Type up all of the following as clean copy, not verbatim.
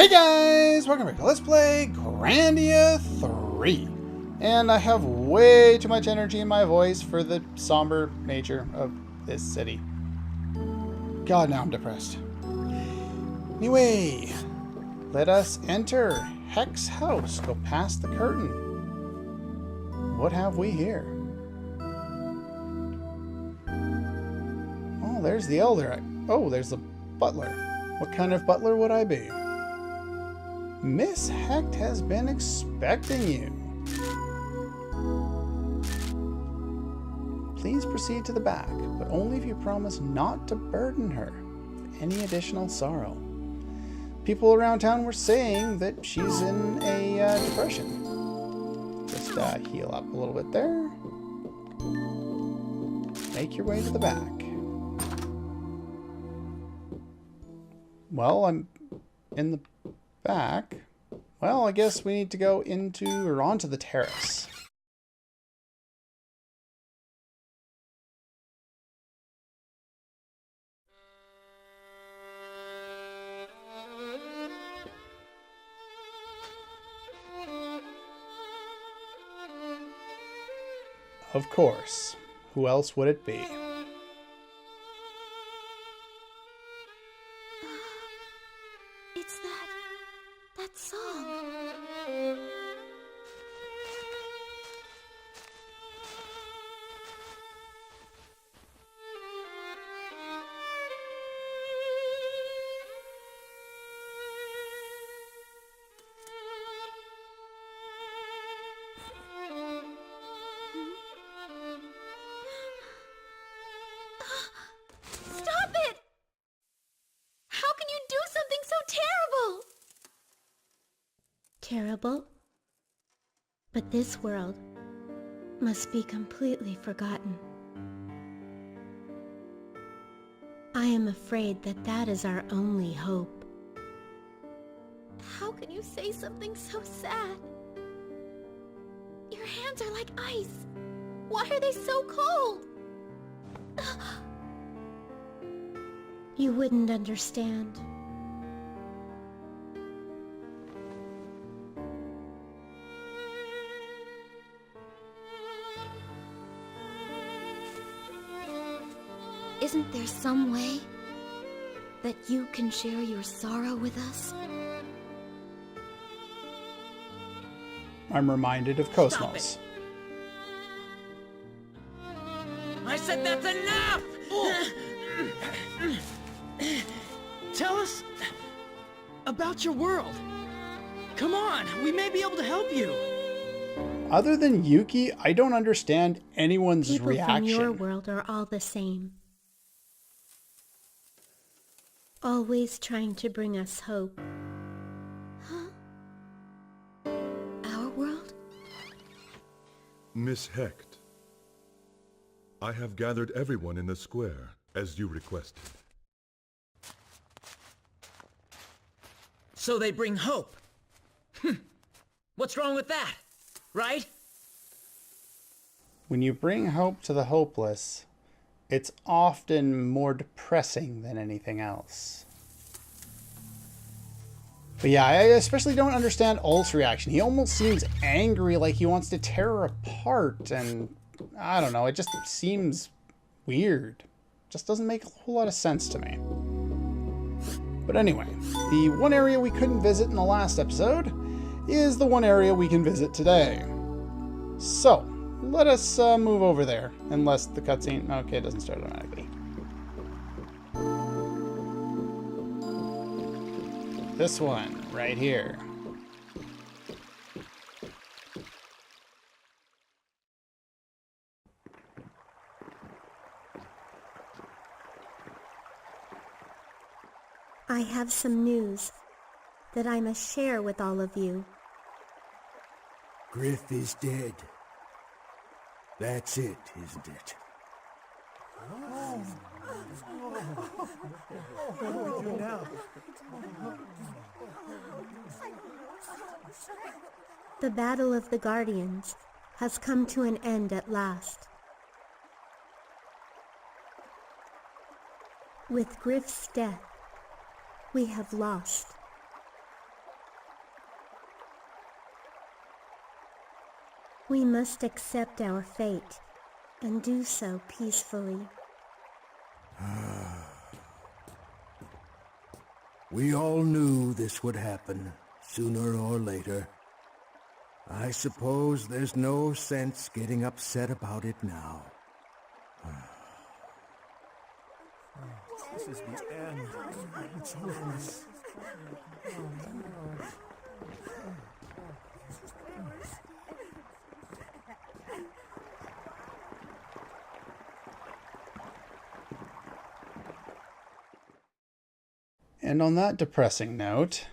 Hey guys! Welcome back to Let's Play Grandia 3. And I have way too much energy in my voice for the somber nature of this city. God, now I'm depressed. Anyway, let us enter Heck's house. Go past the curtain. What have we here? Oh, there's the elder. Oh, there's the butler. What kind of butler would I be? Miss Hecht has been expecting you. Please proceed to the back, but only if you promise not to burden her with any additional sorrow. People around town were saying that she's in a depression. Just heal up a little bit there. Make your way to the back. Well, I'm in the back. Well, I guess we need to go onto the terrace. Of course. Who else would it be? It's that song. Stop it! How can you do something so terrible? Terrible? But this world must be completely forgotten. I am afraid that is our only hope. How can you say something so sad? Your hands are like ice. Why are they so cold? You wouldn't understand. Isn't there some way that you can share your sorrow with us? I'm reminded of Cosmos. I said that's enough! Tell us about your world. Come on, we may be able to help you. Other than Yuki, I don't understand anyone's People reaction. from your world are all the same. Always trying to bring us hope. Huh? Our world? Miss Hecht, I have gathered everyone in the square, as you requested. So they bring hope. What's wrong with that? Right? When you bring hope to the hopeless, it's often more depressing than anything else. But yeah, I especially don't understand Ulf's reaction. He almost seems angry, like he wants to tear her apart, and I don't know, it just seems weird. Just doesn't make a whole lot of sense to me. But anyway, the one area we couldn't visit in the last episode is the one area we can visit today. So, let us move over there, unless the cutscene... Okay, it doesn't start automatically. This one, right here. I have some news that I must share with all of you. Griff is dead. That's it, isn't it? The Battle of the Guardians has come to an end at last. With Griff's death, we have lost. We must accept our fate and do so peacefully. We all knew this would happen, sooner or later. I suppose there's no sense getting upset about it now. This is the end. It's hopeless. And on that depressing note,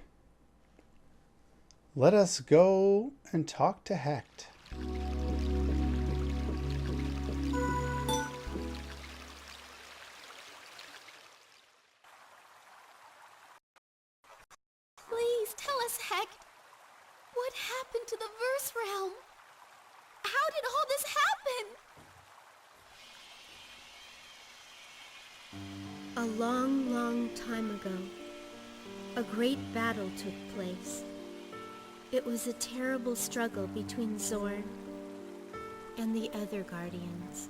let us go and talk to Hecht. Please tell us, Hecht. What happened to the Verse Realm? How did all this happen? A long, long time ago, a great battle took place. It was a terrible struggle between Zorn and the other Guardians.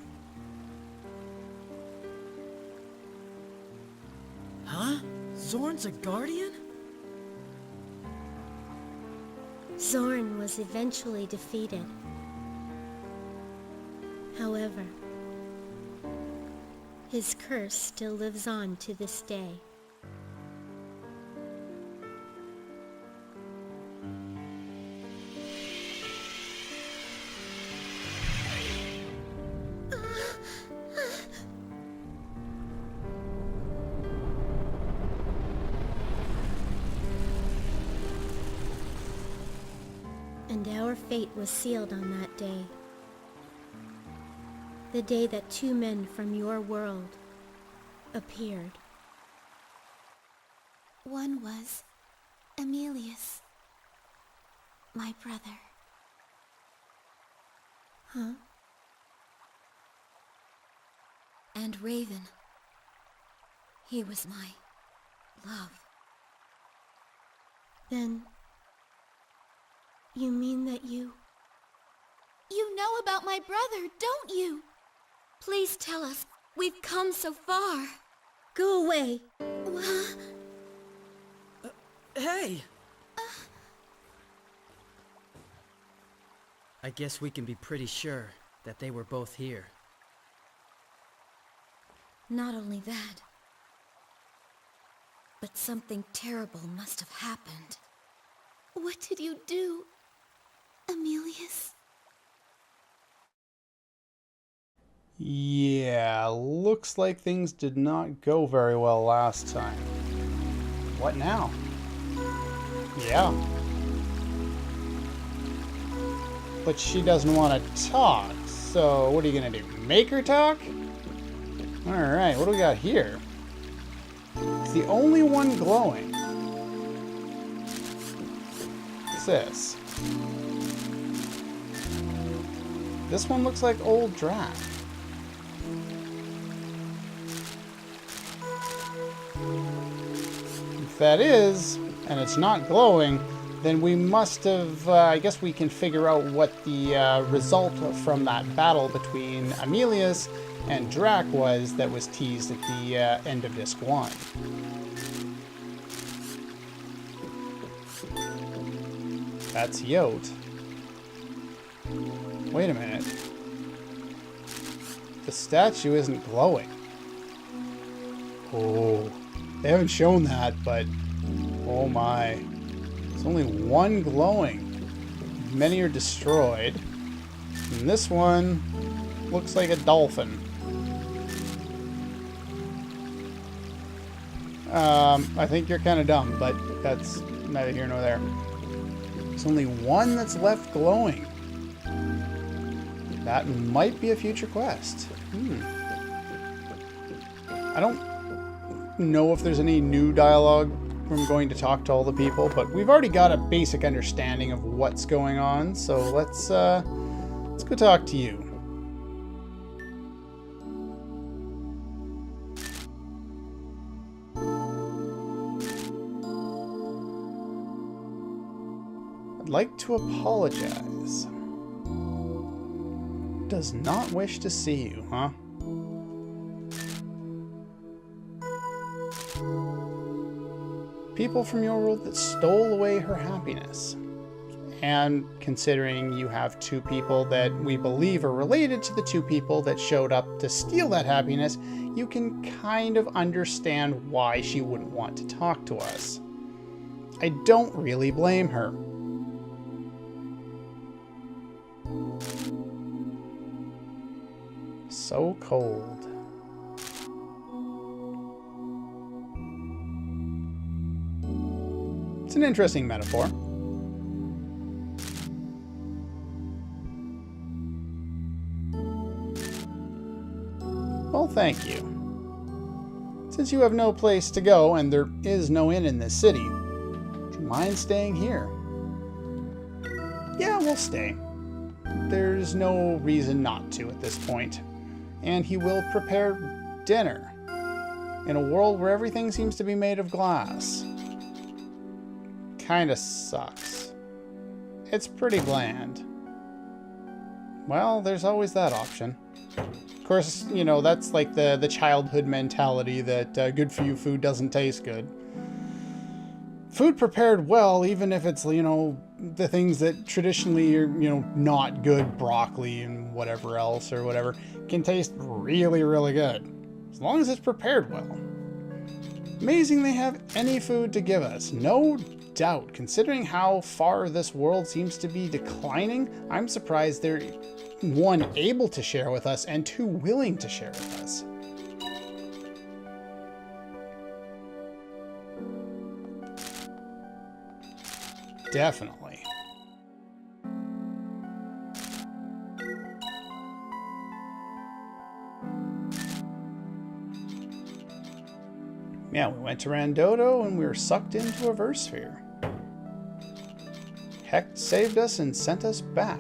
Huh? Zorn's a guardian? Zorn was eventually defeated. However, his curse still lives on to this day. And our fate was sealed on that day. The day that two men from your world appeared. One was Emilius, my brother. Huh? And Raven. He was my love. Then, you mean that you... You know about my brother, don't you? Please tell us. We've come so far. Go away! Hey! I guess we can be pretty sure that they were both here. Not only that, but something terrible must have happened. What did you do, Emilius? Yeah, looks like things did not go very well last time. What now? Yeah. But she doesn't want to talk, so what are you gonna do? Make her talk? Alright, what do we got here? It's the only one glowing. What's this? This one looks like old Drac. If that is, and it's not glowing, then we must have, I guess we can figure out what the result from that battle between Emilius and Drac was that was teased at the end of Disc 1. That's Yote. Wait a minute. The statue isn't glowing. Oh, they haven't shown that, but oh my. There's only one glowing. Many are destroyed. And this one looks like a dolphin. I think you're kind of dumb, but that's neither here nor there. There's only one that's left glowing. That might be a future quest. I don't know if there's any new dialogue from going to talk to all the people, but we've already got a basic understanding of what's going on, so let's go talk to you. I'd like to apologize. Does not wish to see you, huh? People from your world that stole away her happiness. And considering you have two people that we believe are related to the two people that showed up to steal that happiness, you can kind of understand why she wouldn't want to talk to us. I don't really blame her. So cold. It's an interesting metaphor. Well, thank you. Since you have no place to go and there is no inn in this city, would you mind staying here? Yeah, we'll stay. There's no reason not to at this point. And he will prepare dinner in a world where everything seems to be made of glass. Kinda sucks. It's pretty bland. Well, there's always that option. Of course, you know, that's like the childhood mentality that good for you food doesn't taste good. Food prepared well, even if it's, you know, the things that traditionally are, you know, not good, broccoli and whatever else or whatever, can taste really, really good. As long as it's prepared well. Amazing they have any food to give us. No doubt. Considering how far this world seems to be declining, I'm surprised they're, one, able to share with us, and two, willing to share with us. Definitely. Yeah, we went to Randodo and we were sucked into a verse sphere. Hecht saved us and sent us back.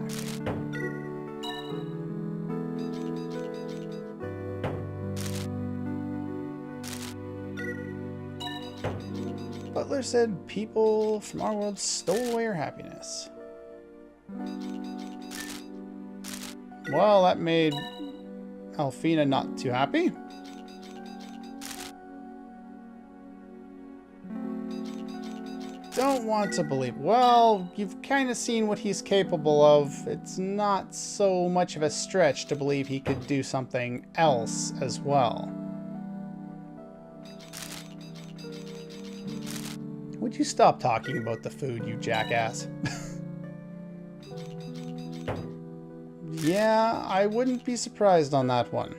Butler said people from our world stole away her happiness. Well, that made Alfina not too happy. Don't want to believe. Well, you've kind of seen what he's capable of. It's not so much of a stretch to believe he could do something else as well. Would you stop talking about the food, you jackass? Yeah, I wouldn't be surprised on that one.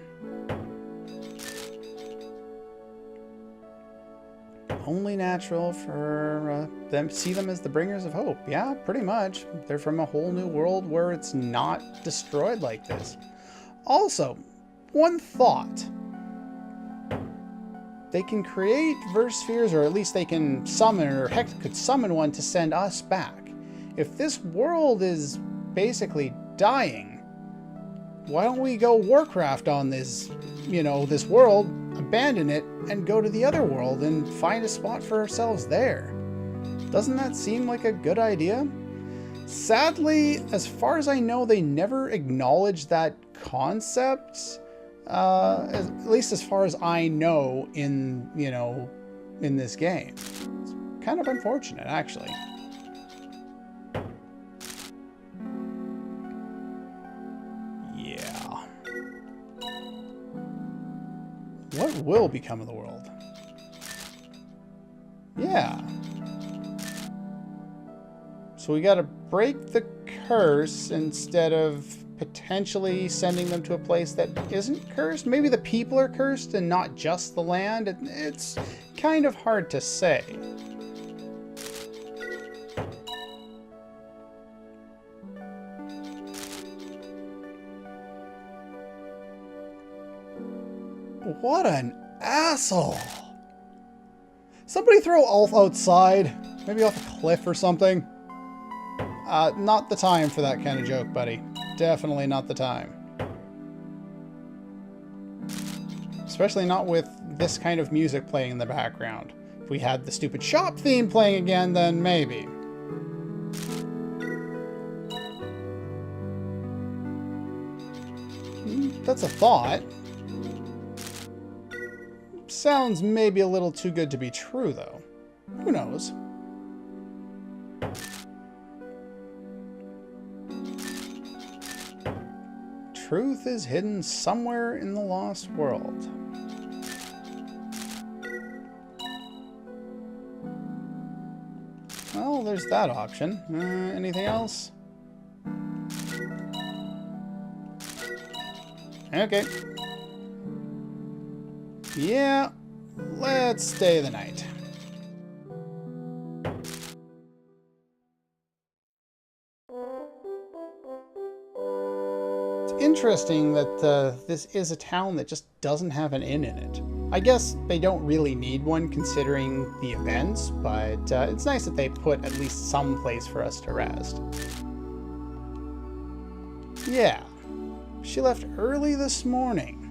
Only natural for them to see them as the bringers of hope. Yeah, pretty much. They're from a whole new world where it's not destroyed like this. Also, one thought. They can create verse spheres, or at least they can summon, or Hecht could summon one to send us back. If this world is basically dying, why don't we go Warcraft on this, you know, this world, abandon it, and go to the other world and find a spot for ourselves there? Doesn't that seem like a good idea? Sadly, as far as I know, they never acknowledged that concept. At least as far as I know in, you know, in this game. It's kind of unfortunate, actually. Yeah. What will become of the world? Yeah. So we gotta break the curse instead of potentially sending them to a place that isn't cursed. Maybe the people are cursed and not just the land. It's kind of hard to say. What an asshole! Somebody throw Ulf outside. Maybe off a cliff or something. Not the time for that kind of joke, buddy. Definitely not the time. Especially not with this kind of music playing in the background. If we had the stupid shop theme playing again, then maybe. That's a thought. Sounds maybe a little too good to be true, though. Who knows? Truth is hidden somewhere in the lost world. Well, there's that option. Anything else? Okay. Yeah, let's stay the night. It's interesting that this is a town that just doesn't have an inn in it. I guess they don't really need one considering the events, but it's nice that they put at least some place for us to rest. Yeah, she left early this morning.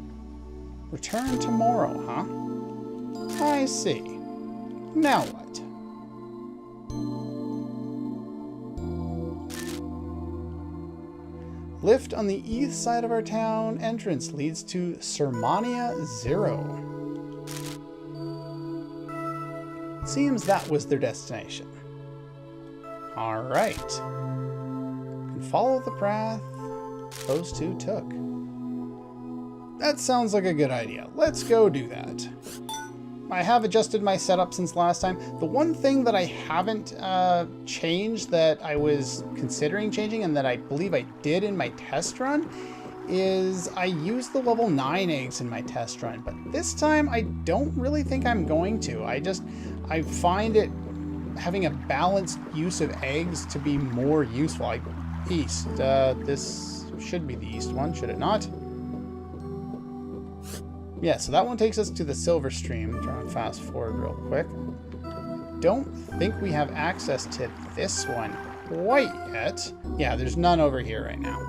Return tomorrow, huh? I see. Now what? Lift on the east side of our town entrance leads to Sermania 0. Seems that was their destination. Alright. Can follow the path those two took. That sounds like a good idea. Let's go do that. I have adjusted my setup since last time. The one thing that I haven't changed that I was considering changing and that I believe I did in my test run is I used the level 9 eggs in my test run, but this time I don't really think I'm going to. I find it having a balanced use of eggs to be more useful. East. This should be the east one, should it not? Yeah, so that one takes us to the Silver Stream. I'm trying to fast forward real quick. Don't think we have access to this one quite yet. Yeah, there's none over here right now.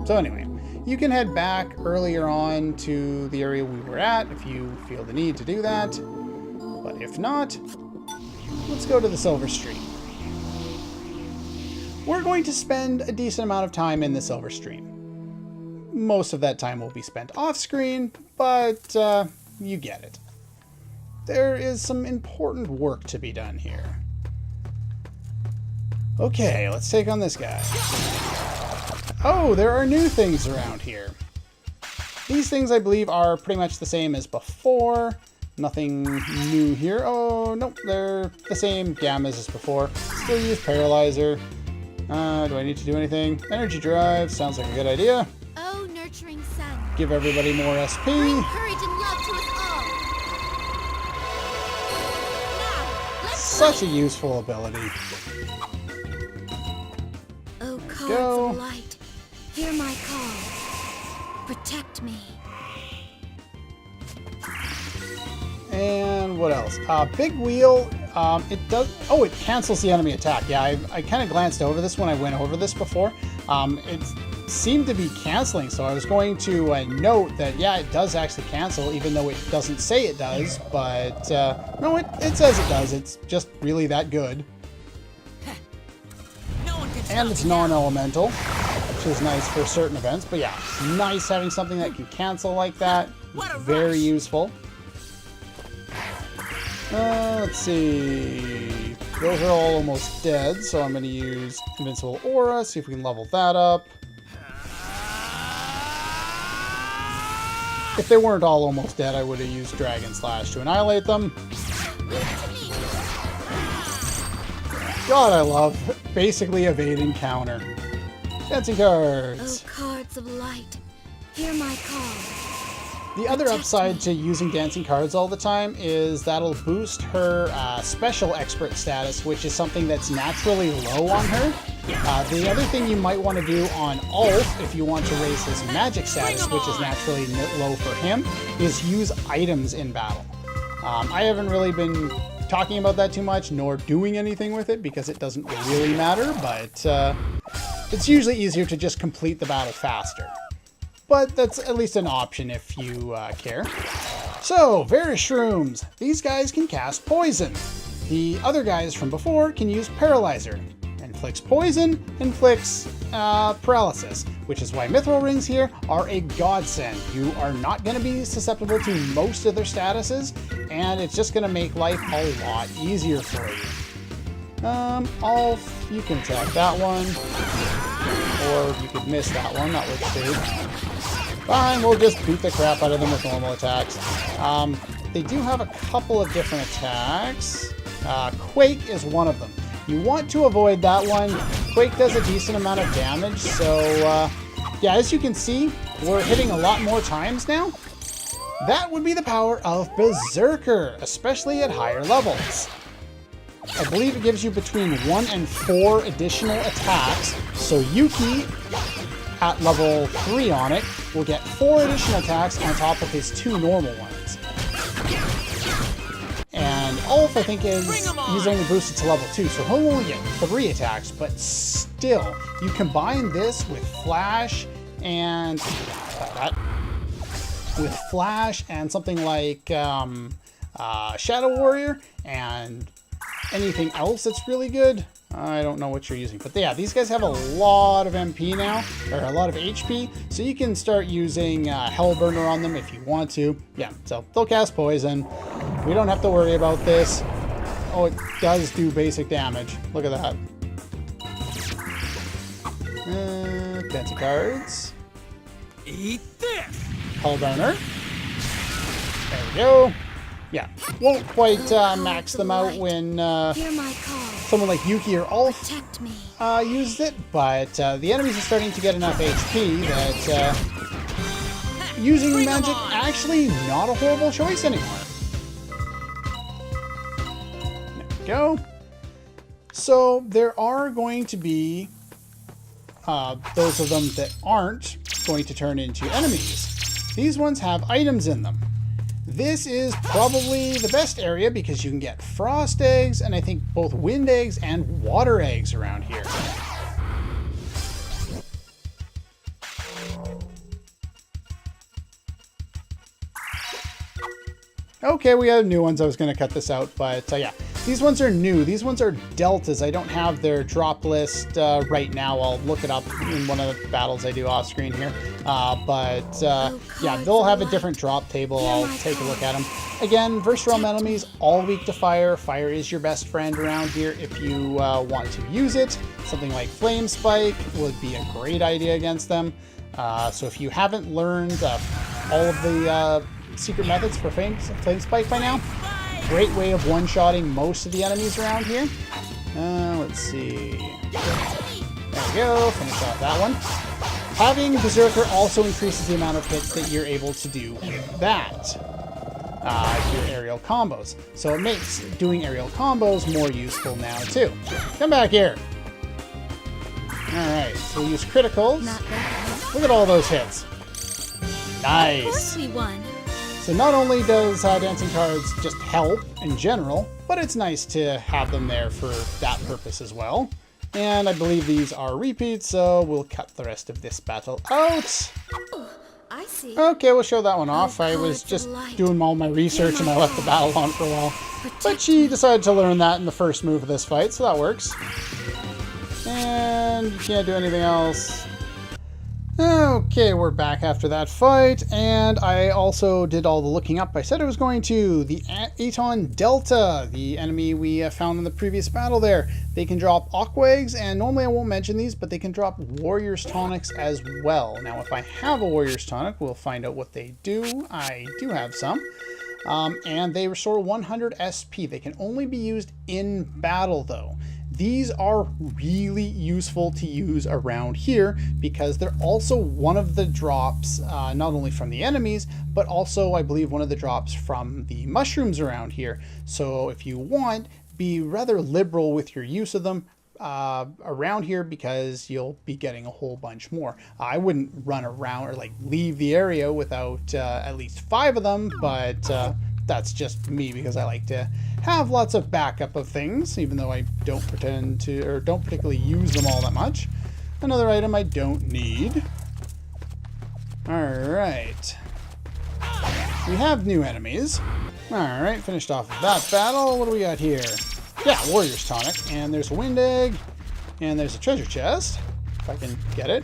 So anyway, you can head back earlier on to the area we were at if you feel the need to do that. But if not, let's go to the Silver Stream. We're going to spend a decent amount of time in the Silver Stream. Most of that time will be spent off screen, but you get it. There is some important work to be done here. Okay, let's take on this guy. Oh, there are new things around here. These things I believe are pretty much the same as before. Nothing new here. Oh, nope, they're the same gammas as before. Still use Paralyzer. Do I need to do anything? Energy Drive sounds like a good idea. Oh, nurturing sun. Give everybody more SP. Bring courage and love to us all. Now, let's Such a useful ability. Oh, cards Go. of light, hear my call. Protect me. And what else? Big Wheel, it does... Oh, it cancels the enemy attack. Yeah, I kind of glanced over this when I went over this before. It seemed to be canceling, so I was going to note that, yeah, it does actually cancel, even though it doesn't say it does. But, no, it says it does. It's just really that good. And it's non-elemental, which is nice for certain events. But yeah, nice having something that can cancel like that. Very useful. Let's see. Those are all almost dead, so I'm going to use Invincible Aura, see if we can level that up. If they weren't all almost dead, I would have used Dragon Slash to annihilate them. God, I love basically evade and counter. Dancing cards. Oh, cards of light, hear my call. The other upside to using dancing cards all the time is that'll boost her special expert status, which is something that's naturally low on her. The other thing you might want to do on Ulf, if you want to raise his magic status, which is naturally low for him, is use items in battle. I haven't really been talking about that too much, nor doing anything with it, because it doesn't really matter, but it's usually easier to just complete the battle faster. But that's at least an option if you care. So, various shrooms. These guys can cast poison. The other guys from before can use Paralyzer. And inflicts poison, inflicts paralysis, which is why mithril rings here are a godsend. You are not going to be susceptible to most of their statuses, and it's just going to make life a lot easier for you. You can attack that one, or you could miss that one, that works too. Fine, we'll just beat the crap out of them with normal attacks. They do have a couple of different attacks. Quake is one of them. You want to avoid that one. Quake does a decent amount of damage, so yeah, as you can see, we're hitting a lot more times now. That would be the power of Berserker, especially at higher levels. I believe it gives you between 1 and 4 additional attacks, so Yuki, at level 3 on it, will get 4 additional attacks on top of his 2 normal ones. And Ulf, I think, he's only boosted to level 2, so he'll only get 3 attacks, but still, you combine this with Flash and... with Flash and something like Shadow Warrior and anything else that's really good. I don't know what you're using, but yeah, these guys have a lot of MP now, or a lot of HP, so you can start using Hellburner on them if you want to. Yeah, so they'll cast poison. We don't have to worry about this. Oh, it does do basic damage. Look at that. Fancy cards. Eat this! Hellburner. There we go. Yeah, won't quite max them out when Hear my call. someone like Yuki or Ulf Protect me. used it, but the enemies are starting to get enough HP that using magic actually not a horrible choice anymore. There we go. So there are going to be those of them that aren't going to turn into enemies. These ones have items in them. This is probably the best area because you can get frost eggs and I think both wind eggs and water eggs around here. Okay, we have new ones. I was going to cut this out, but yeah. These ones are new. These ones are deltas. I don't have their drop list right now. I'll look it up in one of the battles I do off screen here. Yeah, they'll have a different drop table. I'll take a look at them. Again, versatile enemies, all weak to fire. Fire is your best friend around here if you want to use it. Something like Flame Spike would be a great idea against them. So if you haven't learned all of the secret methods for Flame Spike by now, great way of one-shotting most of the enemies around here. Let's see. There we go. Finish off that one. Having Berserker also increases the amount of hits that you're able to do with that. Your aerial combos. So it makes doing aerial combos more useful now too. Come back here. Alright, so we'll use criticals. Look at all those hits. Nice. Of course we won. So not only does dancing cards just help in general, but it's nice to have them there for that purpose as well. And I believe these are repeats, so we'll cut the rest of this battle out. I see. Okay, we'll show that one off. I was just doing all my research and I left the battle on for a while. But she decided to learn that in the first move of this fight, so that works. And you can't do anything else. Okay, we're back after that fight, and I also did all the looking up I said I was going to. The Aton Delta, the enemy we found in the previous battle there. They can drop Aqua Eggs, and normally I won't mention these, but they can drop Warrior's Tonics as well. Now, if I have a Warrior's Tonic, we'll find out what they do. I do have some. And they restore 100 SP. They can only be used in battle, though. These are really useful to use around here because they're also one of the drops, not only from the enemies, but also I believe one of the drops from the mushrooms around here. So if you want, be rather liberal with your use of them around here because you'll be getting a whole bunch more. I wouldn't run around or like leave the area without at least 5 of them, but that's just me because I like to have lots of backup of things, even though I don't pretend to, or don't particularly use them all that much. Another item I don't need. Alright. We have new enemies. Alright, finished off with that battle. What do we got here? Yeah, Warrior's Tonic. And there's a Wind Egg. And there's a treasure chest, if I can get it,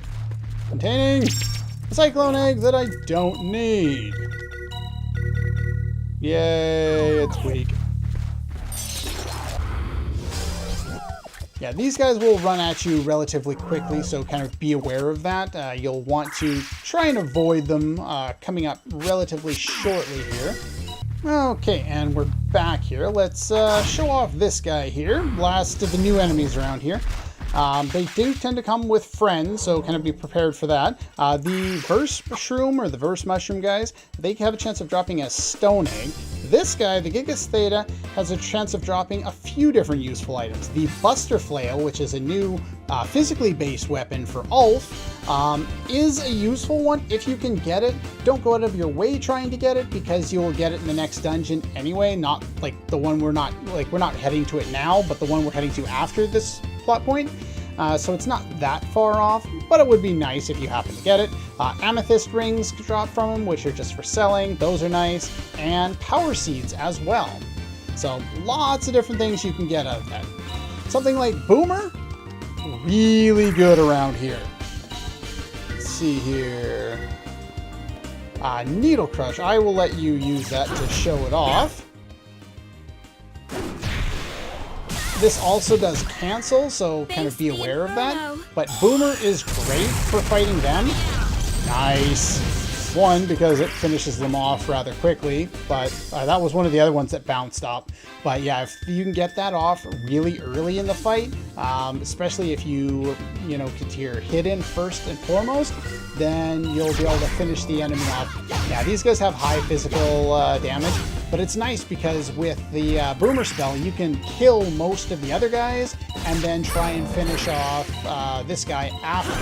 containing a cyclone egg that I don't need. Yay, it's weak. Yeah, these guys will run at you relatively quickly, so kind of be aware of that. You'll want to try and avoid them coming up relatively shortly here. Okay, and we're back here. Let's show off this guy here. Last of the new enemies around here. They do tend to come with friends, so kind of be prepared for that. The verse shroom or the verse mushroom guys, they have a chance of dropping a stone egg. This guy, the Gigas Theta, has a chance of dropping a few different useful items. The Buster Flail, which is a new physically based weapon for Ulf, is a useful one if you can get it. Don't go out of your way trying to get it because you will get it in the next dungeon anyway. Not like the one we're not heading to it now, but the one we're heading to after this plot point. So it's not that far off, but it would be nice if you happen to get it. Amethyst rings drop from them, which are just for selling. Those are nice. And power seeds as well. So lots of different things you can get out of that. Something like Boomer, really good around here. Let's see here. Needle Crush, I will let you use that to show it off. This also does cancel, so kind of be aware of that. But Boomer is great for fighting them. Nice. One, because it finishes them off rather quickly, but that was one of the other ones that bounced up. But yeah, if you can get that off really early in the fight, especially if you get your hit in first and foremost, then you'll be able to finish the enemy off. Yeah, these guys have high physical damage, but it's nice because with the Boomer spell, you can kill most of the other guys and then try and finish off this guy after.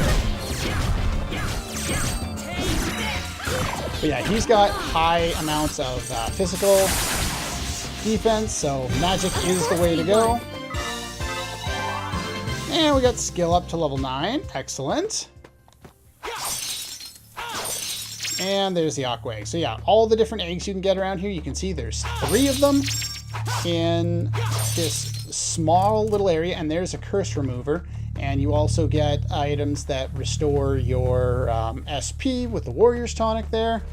But yeah, he's got high amounts of physical defense, so magic is the way to go. And we got skill up to level 9. Excellent. And there's the aqua egg. So yeah, all the different eggs you can get around here, you can see there's 3 of them in this small little area, and there's a curse remover. And you also get items that restore your SP with the Warrior's Tonic there.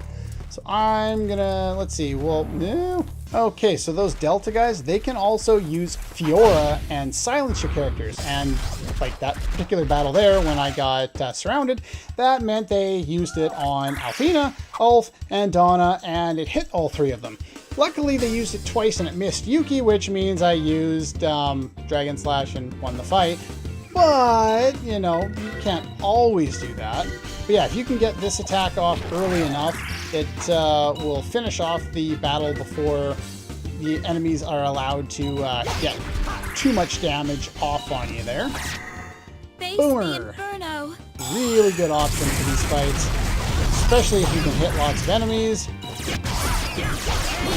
So I'm gonna, let's see, well, no. Okay, so those Delta guys, they can also use Fiora and silence your characters. And like that particular battle there, when I got surrounded, that meant they used it on Alfina, Ulf, and Donna, and it hit all 3 of them. Luckily, they used it twice and it missed Yuki, which means I used Dragon Slash and won the fight. But, you can't always do that. But yeah, if you can get this attack off early enough, it will finish off the battle before the enemies are allowed to get too much damage off on you there. Boomer! Really good option for these fights, especially if you can hit lots of enemies.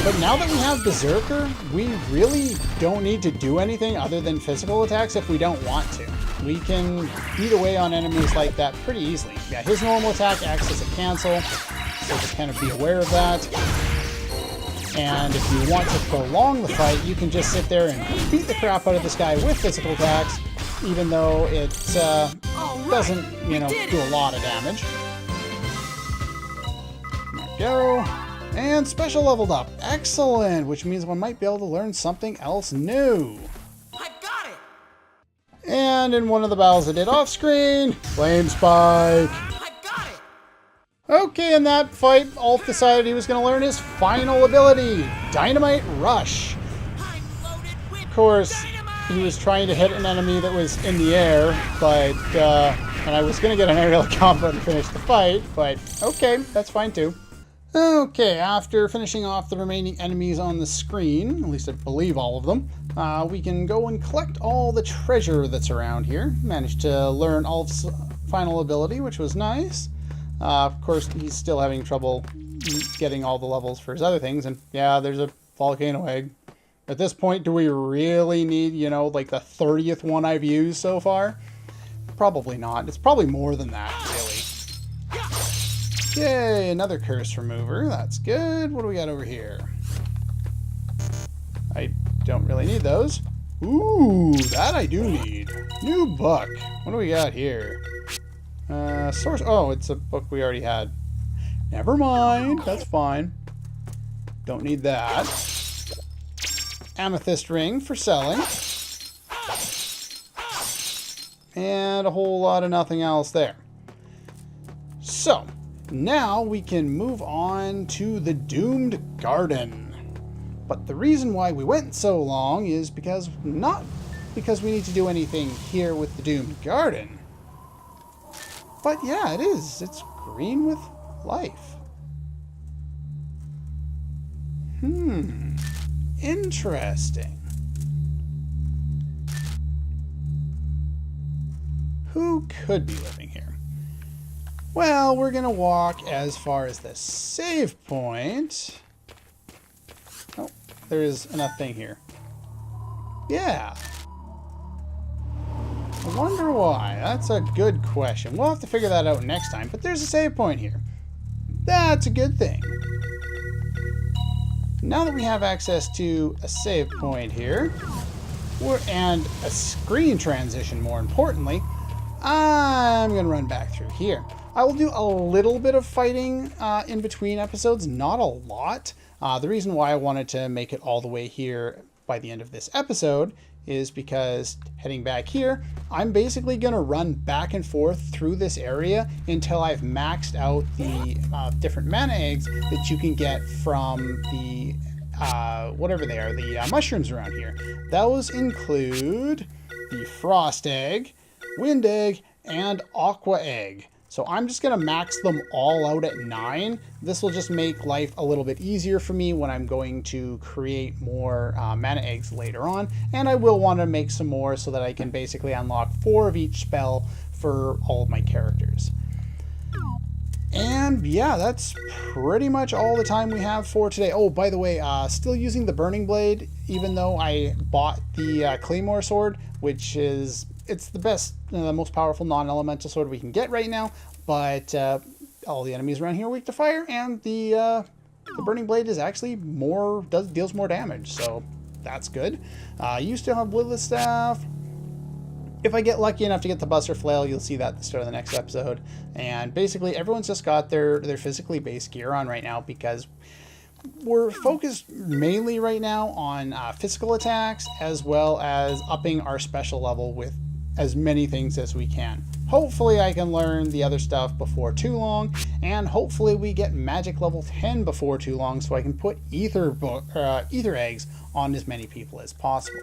But now that we have Berserker, we really don't need to do anything other than physical attacks if we don't want to. We can beat away on enemies like that pretty easily. Yeah, his normal attack acts as a cancel, so just kind of be aware of that. And if you want to prolong the fight, you can just sit there and beat the crap out of this guy with physical attacks, even though it doesn't, do a lot of damage. There we go. And special leveled up. Excellent, which means we might be able to learn something else new. I got it! And in one of the battles I did off screen, Flame Spike. I got it! Okay, in that fight, Ulf decided he was going to learn his final ability, Dynamite Rush. Of course, he was trying to hit an enemy that was in the air, but, and I was going to get an aerial combo to finish the fight, but okay, that's fine too. Okay, after finishing off the remaining enemies on the screen, at least I believe all of them, we can go and collect all the treasure that's around here. Managed to learn Ulf's final ability, which was nice. Of course, he's still having trouble getting all the levels for his other things, and yeah, there's a volcano egg. At this point, do we really need, like the 30th one I've used so far? Probably not. It's probably more than that, really. Yay, another curse remover. That's good. What do we got over here? I don't really need those. Ooh, that I do need. New book. What do we got here? Source. Oh, it's a book we already had. Never mind. That's fine. Don't need that. Amethyst ring for selling. And a whole lot of nothing else there. So, now we can move on to the Doomed Garden. But the reason why we went so long is not because we need to do anything here with the Doomed Garden. But yeah, it is. It's green with life. Interesting. Who could be living here? Well, we're gonna walk as far as the save point. Oh, there is enough thing here. Yeah. I wonder why. That's a good question. We'll have to figure that out next time, but there's a save point here. That's a good thing. Now that we have access to a save point here, and a screen transition more importantly, I'm going to run back through here. I will do a little bit of fighting in between episodes, not a lot. The reason why I wanted to make it all the way here by the end of this episode is because heading back here, I'm basically going to run back and forth through this area until I've maxed out the different mana eggs that you can get from the whatever they are, the mushrooms around here. Those include the frost egg, wind egg, and aqua egg. So I'm just going to max them all out at 9. This will just make life a little bit easier for me when I'm going to create more mana eggs later on. And I will want to make some more so that I can basically unlock 4 of each spell for all of my characters. And yeah, that's pretty much all the time we have for today. Oh, by the way, still using the Burning Blade, even though I bought the Claymore Sword, which is... it's the best, the most powerful non-elemental sword we can get right now, but all the enemies around here are weak to fire, and the Burning Blade is actually deals more damage, so that's good. You still have Bloodless Staff. If I get lucky enough to get the Buster Flail, you'll see that at the start of the next episode. And basically, everyone's just got their physically based gear on right now because we're focused mainly right now on physical attacks as well as upping our special level with as many things as we can. Hopefully I can learn the other stuff before too long, and hopefully we get magic level 10 before too long so I can put ether eggs on as many people as possible.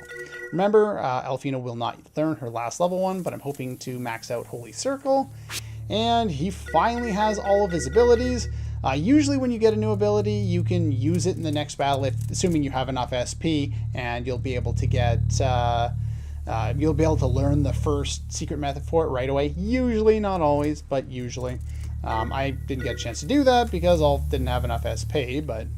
Remember, Alfina will not learn her last level 1, but I'm hoping to max out Holy Circle, and he finally has all of his abilities. Usually when you get a new ability, you can use it in the next battle, assuming you have enough SP, and you'll be able to get... you'll be able to learn the first secret method for it right away. Usually, not always, but usually. I didn't get a chance to do that because I didn't have enough SP, but...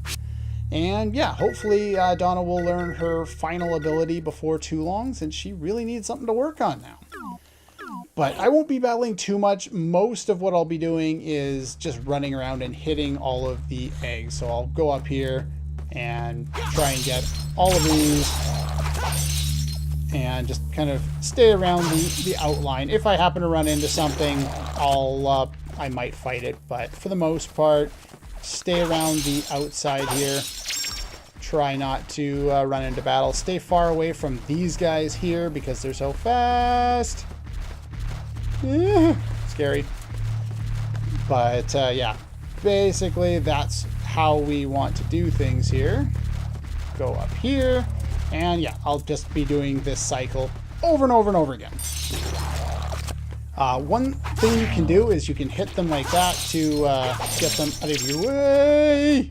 and yeah, hopefully Donna will learn her final ability before too long, since she really needs something to work on now. But I won't be battling too much. Most of what I'll be doing is just running around and hitting all of the eggs. So I'll go up here and try and get all of these and just kind of stay around the outline. If I happen to run into something, I might fight it. But for the most part, stay around the outside here. Try not to run into battle. Stay far away from these guys here because they're so fast. Scary. But yeah, basically that's how we want to do things here. Go up here, and yeah, I'll just be doing this cycle over and over and over again. One thing you can do is you can hit them like that to get them out of your way,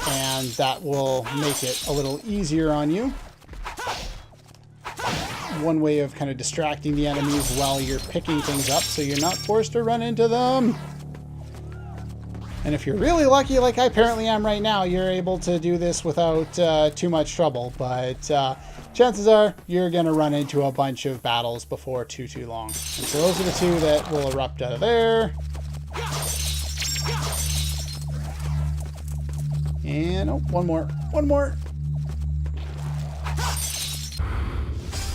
and that will make it a little easier on you. One way of kind of distracting the enemies while you're picking things up so you're not forced to run into them. And if you're really lucky, like I apparently am right now, you're able to do this without too much trouble. But chances are you're going to run into a bunch of battles before too long. And so those are the two that will erupt out of there. And oh, one more.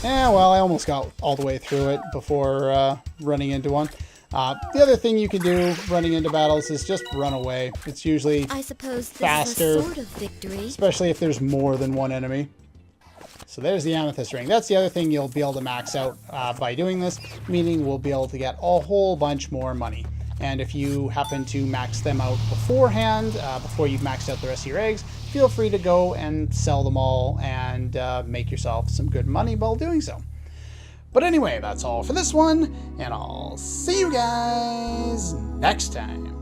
Yeah, well, I almost got all the way through it before running into one. The other thing you can do running into battles is just run away. It's usually I suppose this faster, is a sort of victory. especially if there's more than one enemy. So there's the amethyst ring. That's the other thing you'll be able to max out by doing this, meaning we'll be able to get a whole bunch more money. And if you happen to max them out beforehand, before you've maxed out the rest of your eggs, feel free to go and sell them all and make yourself some good money while doing so. But anyway, that's all for this one, and I'll see you guys next time.